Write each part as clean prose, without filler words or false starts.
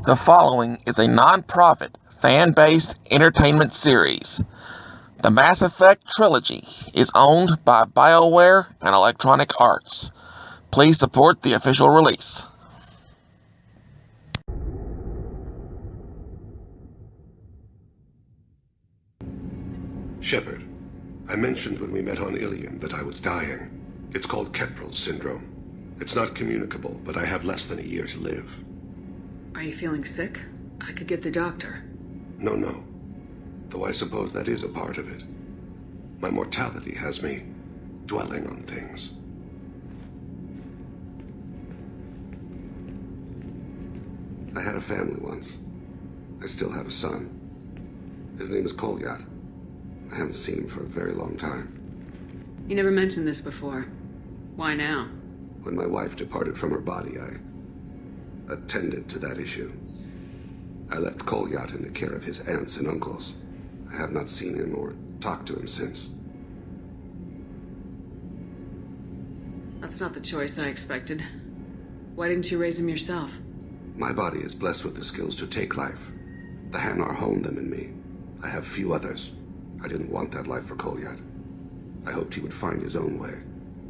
The following is a non-profit, fan-based entertainment series. The Mass Effect trilogy is owned by BioWare and Electronic Arts. Please support the official release. Shepard, I mentioned when we met on Ilium that I was dying. It's called Keprel's syndrome. It's not communicable, but I have less than a year to live. Are you feeling sick? I could get the doctor. No. Though I suppose that is a part of it. My mortality has me dwelling on things. I had a family once. I still have a son. His name is Kolyat. I haven't seen him for a very long time. You never mentioned this before. Why now? When my wife departed from her body, I attended to that issue. I left Kolyat in the care of his aunts and uncles. I have not seen him or talked to him since. That's not the choice I expected. Why didn't you raise him yourself? My body is blessed with the skills to take life. The Hanar honed them in me. I have few others. I didn't want that life for Kolyat. I hoped he would find his own way.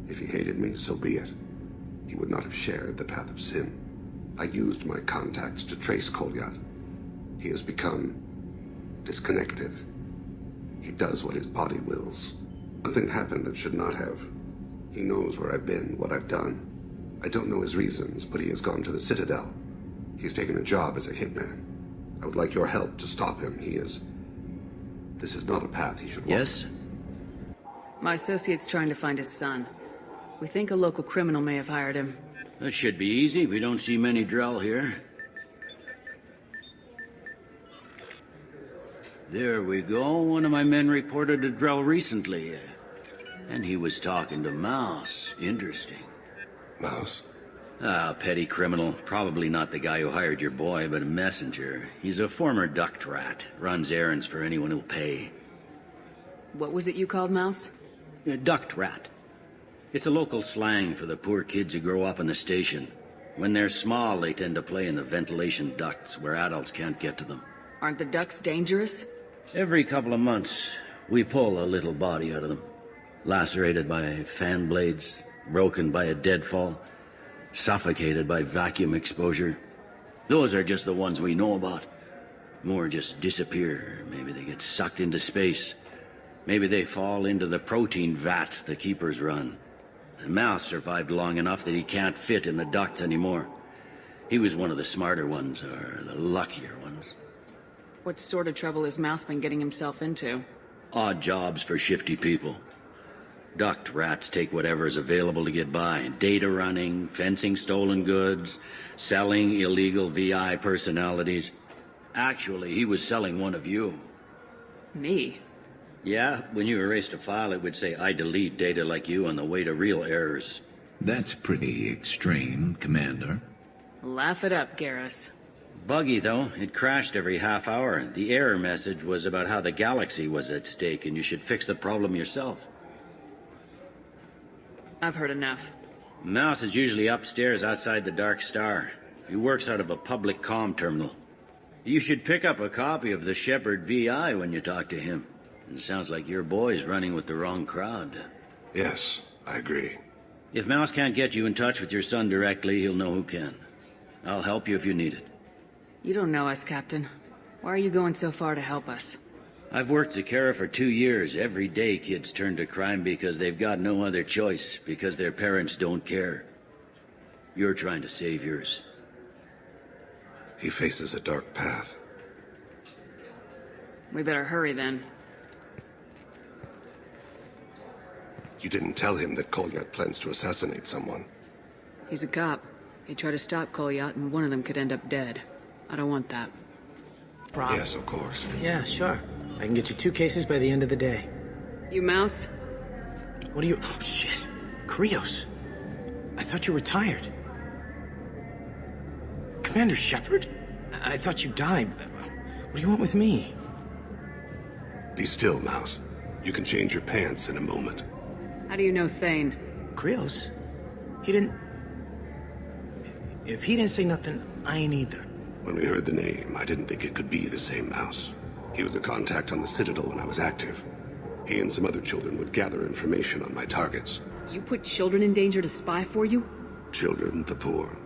If he hated me, so be it. He would not have shared the path of sin. I used my contacts to trace Kolyat. He has become disconnected. He does what his body wills. Nothing happened that should not have. He knows where I've been, what I've done. I don't know his reasons, but he has gone to the Citadel. He's taken a job as a hitman. I would like your help to stop him. This is not a path he should walk. Yes? My associate's trying to find his son. We think a local criminal may have hired him. That should be easy. We don't see many Drell here. There we go. One of my men reported a Drell recently. And he was talking to Mouse. Interesting. Mouse? Petty criminal. Probably not the guy who hired your boy, but a messenger. He's a former duct rat. Runs errands for anyone who'll pay. What was it you called Mouse? A duct rat. It's a local slang for the poor kids who grow up in the station. When they're small, they tend to play in the ventilation ducts where adults can't get to them. Aren't the ducts dangerous? Every couple of months, we pull a little body out of them. Lacerated by fan blades, broken by a deadfall, suffocated by vacuum exposure. Those are just the ones we know about. More just disappear. Maybe they get sucked into space. Maybe they fall into the protein vats the keepers run. The Mouse survived long enough that he can't fit in the ducts anymore. He was one of the smarter ones, or the luckier ones. What sort of trouble has Mouse been getting himself into? Odd jobs for shifty people. Duct rats take whatever is available to get by. Data running, fencing stolen goods, selling illegal VI personalities. Actually, he was selling one of you. Me? Yeah, when you erased a file, it would say, I delete data like you on the way to real errors. That's pretty extreme, Commander. Laugh it up, Garrus. Buggy, though. It crashed every half hour. The error message was about how the galaxy was at stake, and you should fix the problem yourself. I've heard enough. Mouse is usually upstairs outside the Dark Star. He works out of a public comm terminal. You should pick up a copy of the Shepard VI when you talk to him. It sounds like your boy's running with the wrong crowd. Yes, I agree. If Mouse can't get you in touch with your son directly, he'll know who can. I'll help you if you need it. You don't know us, Captain. Why are you going so far to help us? I've worked Zakera for 2 years. Every day kids turn to crime because they've got no other choice, because their parents don't care. You're trying to save yours. He faces a dark path. We better hurry then. You didn't tell him that Kolyat plans to assassinate someone. He's a cop. He'd try to stop Kolyat and one of them could end up dead. I don't want that. Problem. Yes, of course. Yeah, sure. I can get you 2 cases by the end of the day. You Mouse? What are you... Oh, shit. Krios. I thought you retired. Commander Shepard? I thought you died. What do you want with me? Be still, Mouse. You can change your pants in a moment. How do you know Thane? Krios? He didn't... If he didn't say nothing, I ain't either. When we heard the name, I didn't think it could be the same Mouse. He was a contact on the Citadel when I was active. He and some other children would gather information on my targets. You put children in danger to spy for you? Children, the poor.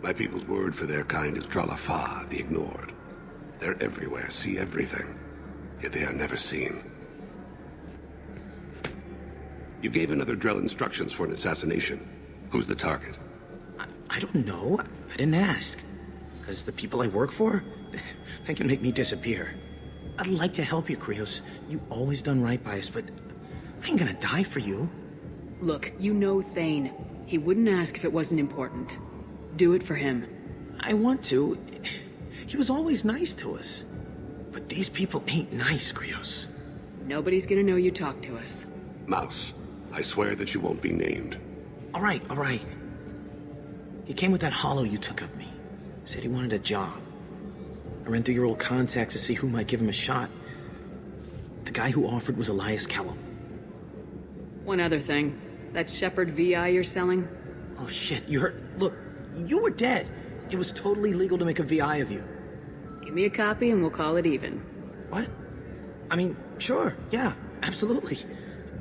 My people's word for their kind is Dralafa, the ignored. They're everywhere, see everything, yet they are never seen. You gave another Drell instructions for an assassination. Who's the target? I don't know. I didn't ask. Because the people I work for, they can make me disappear. I'd like to help you, Krios. You always done right by us, but I ain't gonna die for you. Look, you know Thane. He wouldn't ask if it wasn't important. Do it for him. I want to. He was always nice to us. But these people ain't nice, Krios. Nobody's gonna know you talked to us. Mouse, I swear that you won't be named. All right, all right. He came with that hollow you took of me. Said he wanted a job. I ran through your old contacts to see who might give him a shot. The guy who offered was Elias Kellum. One other thing. That Shepard VI you're selling? Oh shit, you heard? Look, you were dead. It was totally legal to make a VI of you. Give me a copy and we'll call it even. What? I mean, sure, yeah, absolutely.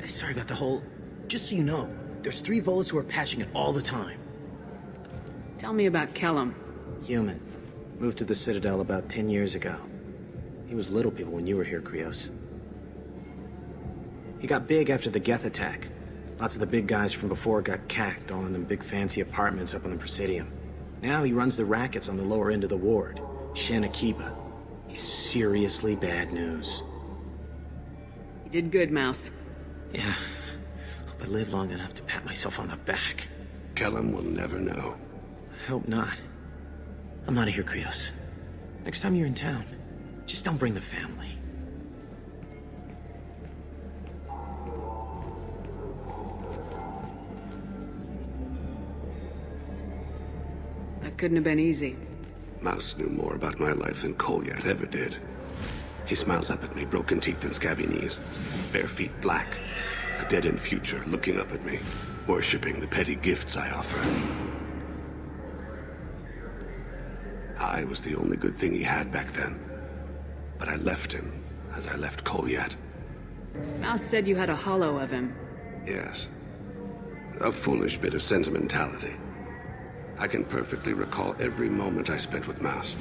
Sorry about the whole... Just so you know, there's 3 Volas who are patching it all the time. Tell me about Kellum. Human. Moved to the Citadel about 10 years ago. He was little people when you were here, Krios. He got big after the Geth attack. Lots of the big guys from before got cacked all in them big fancy apartments up on the Presidium. Now he runs the rackets on the lower end of the ward, Shin Akiba. He's seriously bad news. You did good, Mouse. Yeah. Hope I live long enough to pat myself on the back. Kellum will never know. I hope not. I'm out of here, Krios. Next time you're in town, just don't bring the family. That couldn't have been easy. Mouse knew more about my life than Kolyat ever did. He smiles up at me, broken teeth and scabby knees, bare feet black, a dead-end future looking up at me, worshipping the petty gifts I offer. I was the only good thing he had back then, but I left him as I left Kolyat. Mouse said you had a hollow of him. Yes. A foolish bit of sentimentality. I can perfectly recall every moment I spent with Mouse.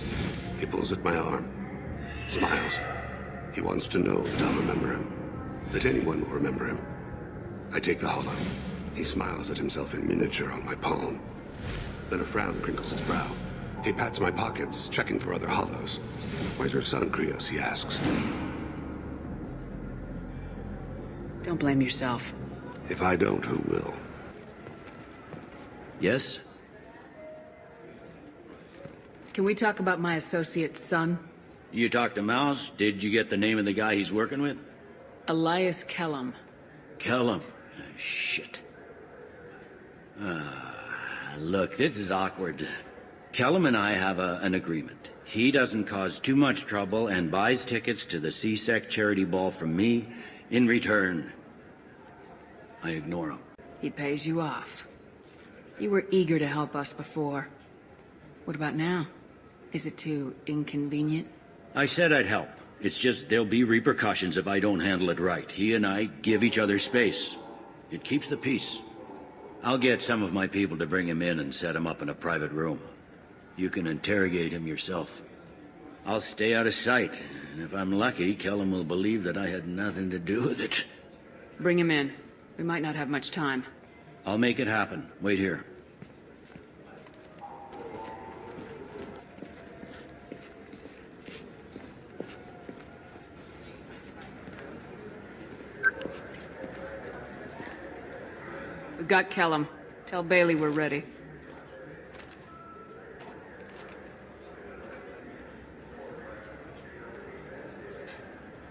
He pulls at my arm, smiles. He wants to know that I'll remember him, that anyone will remember him. I take the hollow. He smiles at himself in miniature on my palm. Then a frown crinkles his brow. He pats my pockets, checking for other hollows. Where's your son, Krios, he asks. Don't blame yourself. If I don't, who will? Yes? Can we talk about my associate's son? You talked to Mouse? Did you get the name of the guy he's working with? Elias Kellum. Kellum. Shit. Look, this is awkward. Kellum and I have an agreement. He doesn't cause too much trouble and buys tickets to the C-Sec charity ball from me. In return, I ignore him. He pays you off. You were eager to help us before. What about now? Is it too inconvenient? I said I'd help. It's just there'll be repercussions if I don't handle it right. He and I give each other space. It keeps the peace. I'll get some of my people to bring him in and set him up in a private room. You can interrogate him yourself. I'll stay out of sight, and if I'm lucky, Kellum will believe that I had nothing to do with it. Bring him in. We might not have much time. I'll make it happen. Wait here. We've got Kellum. Tell Bailey we're ready.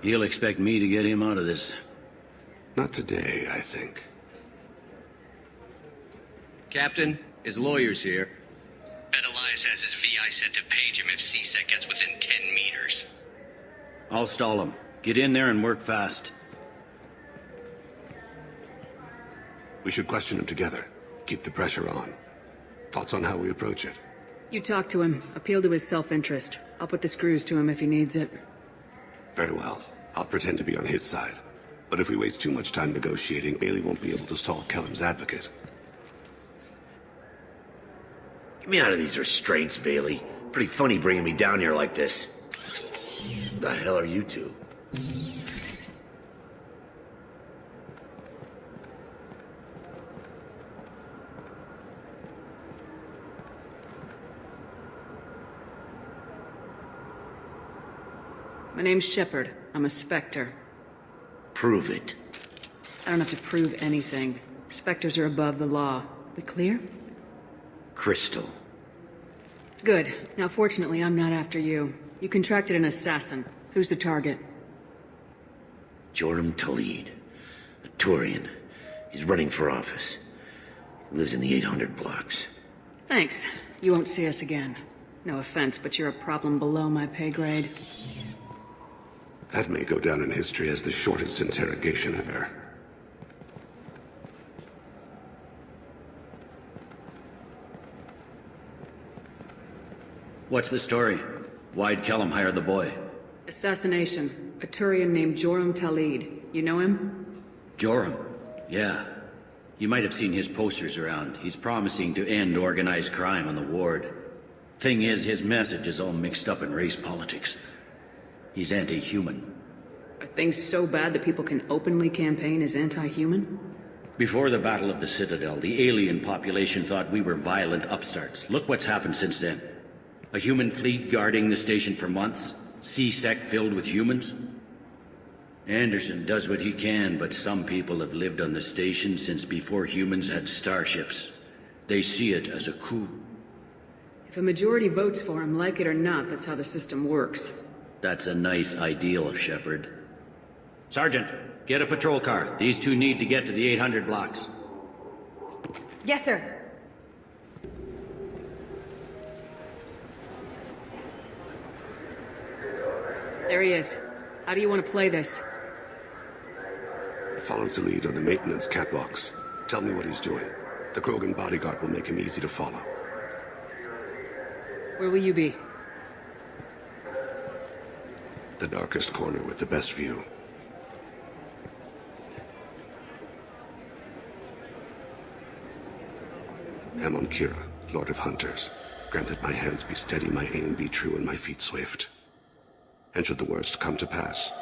He'll expect me to get him out of this. Not today, I think. Captain, his lawyer's here. Bet Elias has his VI set to page him if C-Sec gets within 10 meters. I'll stall him. Get in there and work fast. We should question him together. Keep the pressure on. Thoughts on how we approach it? You talk to him. Appeal to his self-interest. I'll put the screws to him if he needs it. Very well. I'll pretend to be on his side. But if we waste too much time negotiating, Bailey won't be able to stall Kellum's advocate. Get me out of these restraints, Bailey. Pretty funny bringing me down here like this. The hell are you two? My name's Shepard. I'm a Spectre. Prove it. I don't have to prove anything. Spectres are above the law. We clear? Crystal. Good. Now fortunately, I'm not after you. You contracted an assassin. Who's the target? Joram Talid. A Turian. He's running for office. He lives in the 800 blocks. Thanks. You won't see us again. No offense, but you're a problem below my pay grade. That may go down in history as the shortest interrogation ever. What's the story? Why'd Kellum hire the boy? Assassination. A Turian named Joram Talid. You know him? Joram? Yeah. You might have seen his posters around. He's promising to end organized crime on the ward. Thing is, his message is all mixed up in race politics. He's anti-human. Are things so bad that people can openly campaign as anti-human? Before the Battle of the Citadel, the alien population thought we were violent upstarts. Look what's happened since then. A human fleet guarding the station for months. C-Sec filled with humans. Anderson does what he can, but some people have lived on the station since before humans had starships. They see it as a coup. If a majority votes for him, like it or not, that's how the system works. That's a nice ideal, Shepard. Sergeant, get a patrol car. These two need to get to the 800 blocks. Yes, sir. There he is. How do you want to play this? Follow to lead on the maintenance catwalks. Tell me what he's doing. The Krogan bodyguard will make him easy to follow. Where will you be? The darkest corner with the best view. Amon Kira, Lord of Hunters. Grant that my hands be steady, my aim be true, and my feet swift. And should the worst come to pass,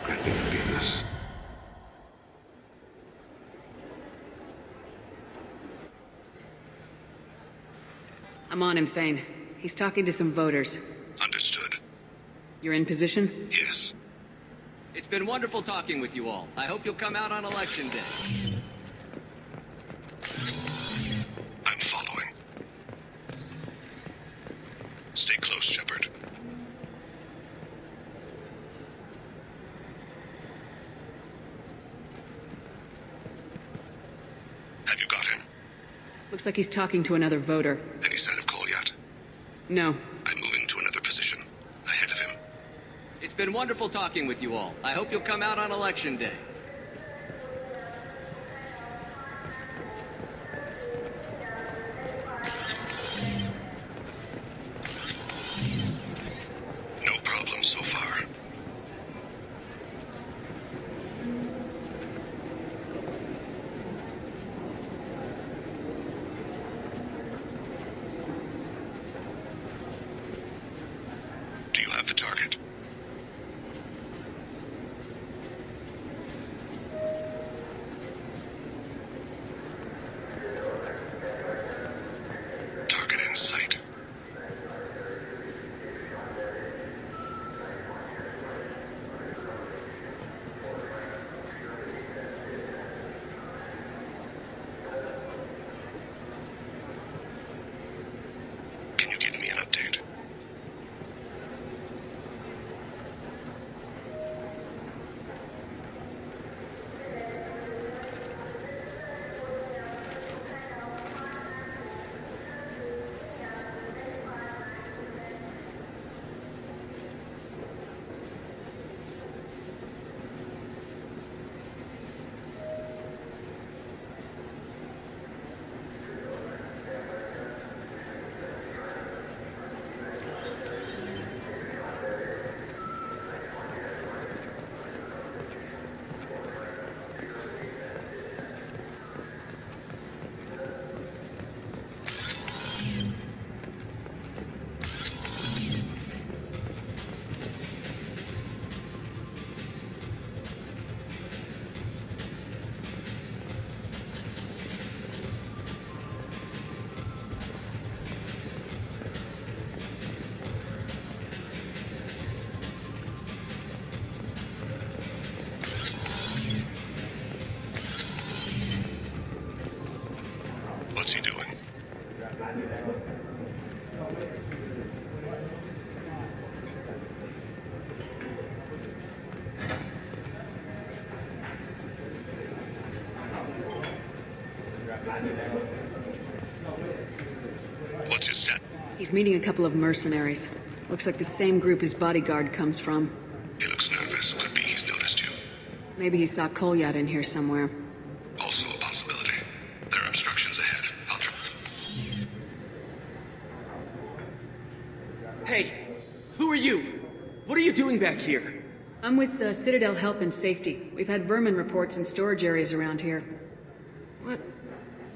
grant me forgiveness. I'm on him, Thane. He's talking to some voters. Understood. You're in position? Yes. It's been wonderful talking with you all. I hope you'll come out on Election Day. I'm following. Stay close, Shepard. Have you got him? Looks like he's talking to another voter. Any sign of Cole yet? No. I'm moving to another position. Ahead of him. It's been wonderful talking with you all. I hope you'll come out on Election Day. No problem so far. Do you have the target? What's your stat? He's meeting a couple of mercenaries. Looks like the same group his bodyguard comes from. He looks nervous. Could be he's noticed you. Maybe he saw Kolyat in here somewhere. Also a possibility. There are obstructions ahead. I'll try. Hey, who are you? What are you doing back here? I'm with the Citadel Health and Safety. We've had vermin reports in storage areas around here. What?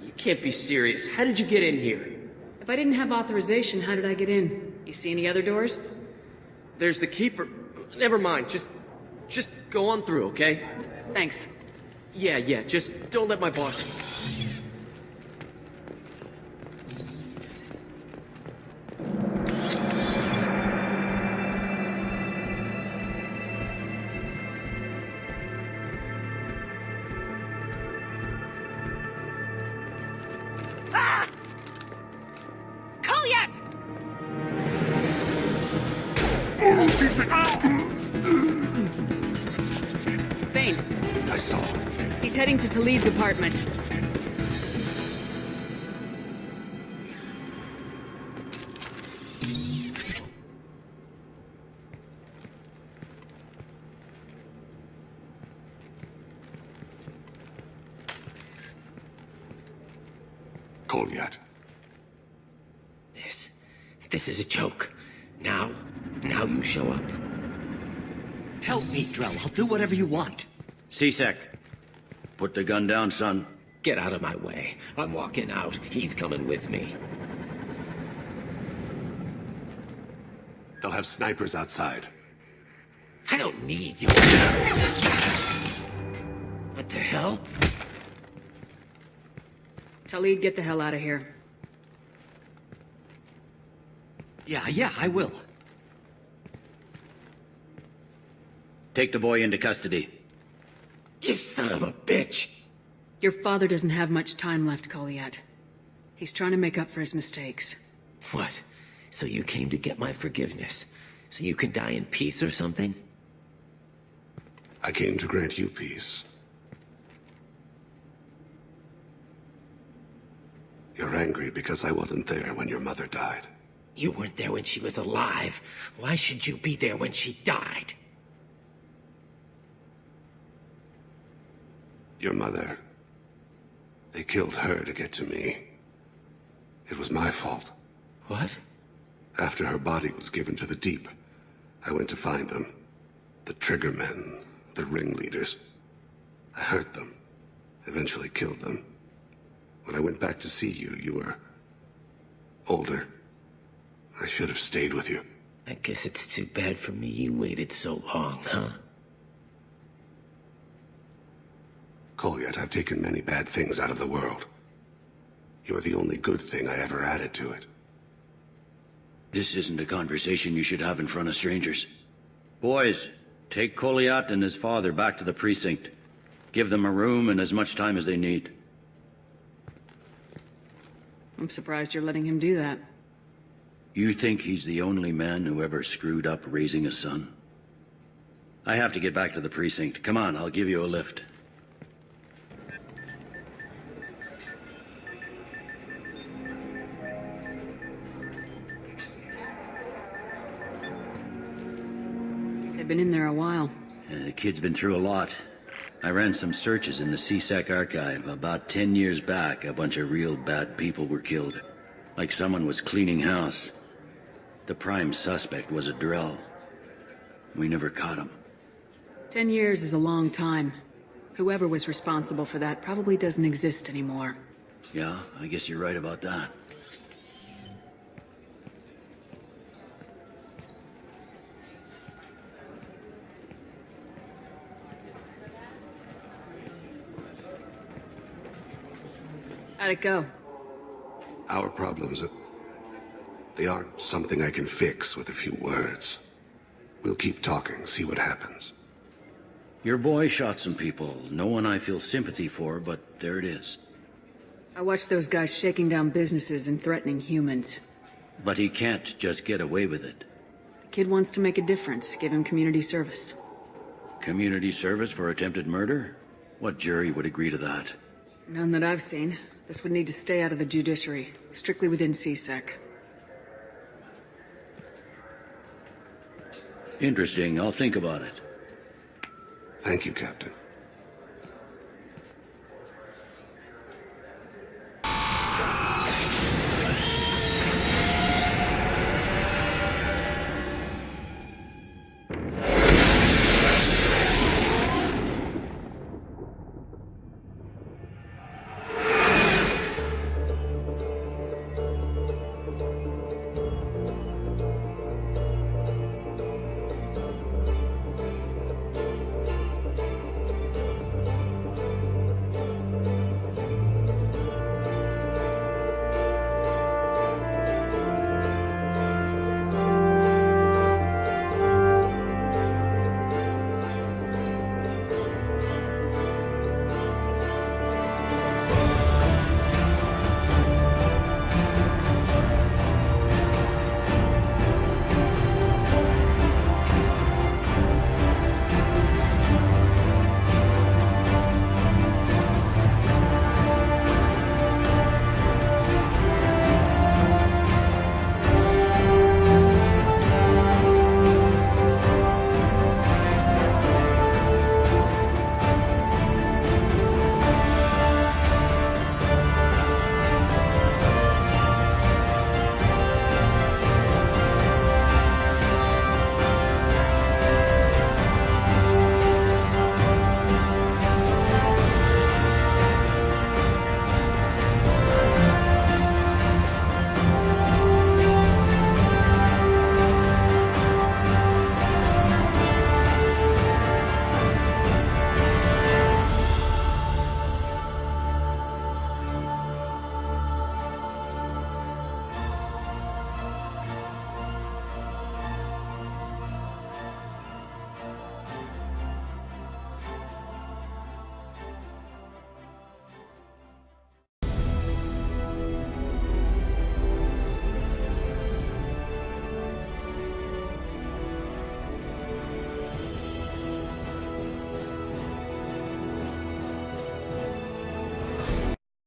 You can't be serious. How did you get in here? If I didn't have authorization, how did I get in? You see any other doors? There's the keeper. Never mind. Just go on through, okay? Thanks. Yeah, just don't let my boss... Kolyat! Thane, I saw. he's heading to Talid's apartment. Kolyat. This is a joke. Now you show up. Help me, Drell. I'll do whatever you want. C-Sec, put the gun down, son. Get out of my way. I'm walking out. He's coming with me. They'll have snipers outside. I don't need you. What the hell? Talid, get the hell out of here. Yeah, I will. Take the boy into custody. You son of a bitch! Your father doesn't have much time left, Kolyat. He's trying to make up for his mistakes. What? So you came to get my forgiveness? So you can die in peace or something? I came to grant you peace. You're angry because I wasn't there when your mother died. You weren't there when she was alive. Why should you be there when she died? Your mother. They killed her to get to me. It was my fault. What? After her body was given to the deep, I went to find them. The triggermen, the ringleaders. I hurt them. Eventually killed them. When I went back to see you, you were older. I should have stayed with you. I guess it's too bad for me you waited so long, huh? Kolyat, I've taken many bad things out of the world. You're the only good thing I ever added to it. This isn't a conversation you should have in front of strangers. Boys, take Kolyat and his father back to the precinct. Give them a room and as much time as they need. I'm surprised you're letting him do that. You think he's the only man who ever screwed up raising a son? I have to get back to the precinct. Come on, I'll give you a lift. They've been in there a while. The kid's been through a lot. I ran some searches in the C-Sec archive. About 10 years back, a bunch of real bad people were killed. Like someone was cleaning house. The prime suspect was a Drell. We never caught him. 10 years is a long time. Whoever was responsible for that probably doesn't exist anymore. Yeah, I guess you're right about that. How'd it go? Our problems, they aren't something I can fix with a few words. We'll keep talking, see what happens. Your boy shot some people. No one I feel sympathy for, but there it is. I watched those guys shaking down businesses and threatening humans. But he can't just get away with it. The kid wants to make a difference. Give him community service. Community service for attempted murder? What jury would agree to that? None that I've seen. This would need to stay out of the judiciary, strictly within CSEC. Interesting. I'll think about it. Thank you, Captain.